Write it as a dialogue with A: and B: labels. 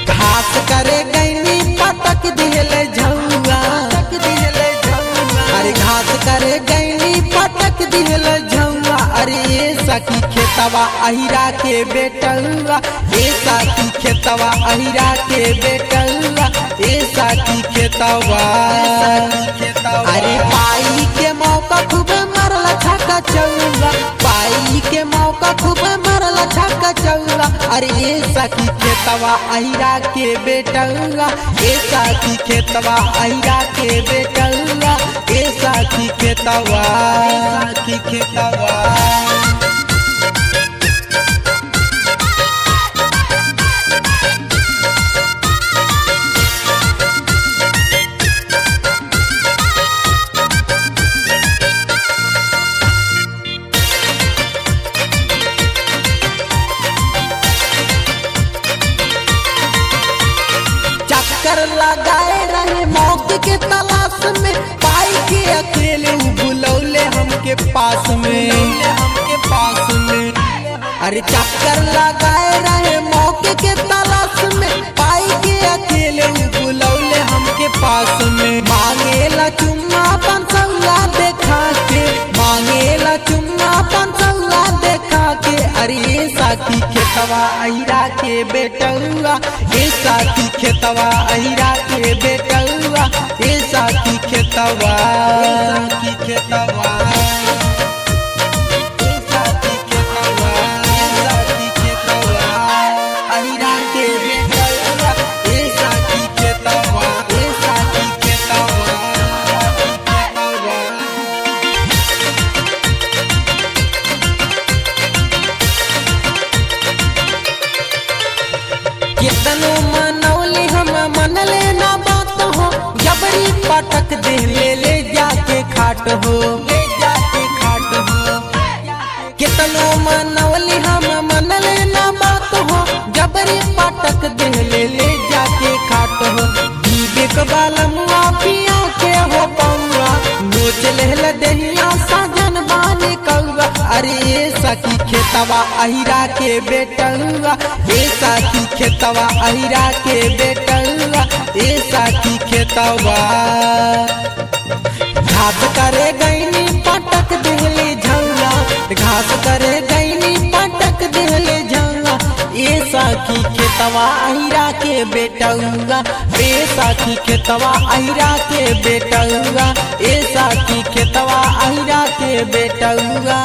A: घास करे गईनी पटक दिले झौआ, अरे घास करे गईनी पटक दिले झौआ। अरे ये सखी खेतवा अहिरा के बेटुआ, ये सखी खेतवा अहिरा के बेटुआ, ये सखी खेतवा। अरे पाई के मौका खूब मरल छक्का चौआ, पाई के मौका खूब मरल छक्का चौआ। अरे ये सखी खेतवा अहिरा के बेटुआ, ये सखी खेतवा अहिरा के बेटुआ, ये सखी खेतवा, सखी खेतवा। चक्कर लगाए रहे मौके के तलाश में, पाई के अकेले बुलौले हमके पास में, हमके पास में। अरे चक्कर लगाए रहे मौके के तलाश में, पाई के अकेले बुलौले हमके पास में। मांगेला चुम्मा पंसौला देखा के, मांगेला चुम्मा पंसौला देखा के। अरे ये सखी खेतवा अहिरा के बेटुआ, ये सखी खेतवा अहिरा के बेटुआ, ये सखी खेतवा, सखी खेतवा, सखी खेतवा, सखी खेतवा अहिरा के बेटुआ, ये सखी खेतवा, ये सखी खेतवा, खेतवा। कितनो मनौली हम मनले ना बात हो, जबरी पटक दे ले जाके खाट हो, ले जाके खाट हो। कितनो मनौली हम मनले ना बात हो, जबरी पटक दे ले जाके खाट हो। विवेक वाला मुआ पिया के हो पौआ, नोच ले दहिया साजन बाने कौआ। अरे ये सखी खेतवा अहिरा के बेटुआ, ये सखी खेतवा अहिरा के बेटुआ, ये सखी खेतवा। घास करे गईनी पटक दिले झौला, घास करे गईनी पटक दिले झौला। ये सखी खेतवा अहिरा के बेटुआ, ये सखी खेतवा अहिरा के बेटुआ, ये सखी खेतवा अहिरा के बेटुआ।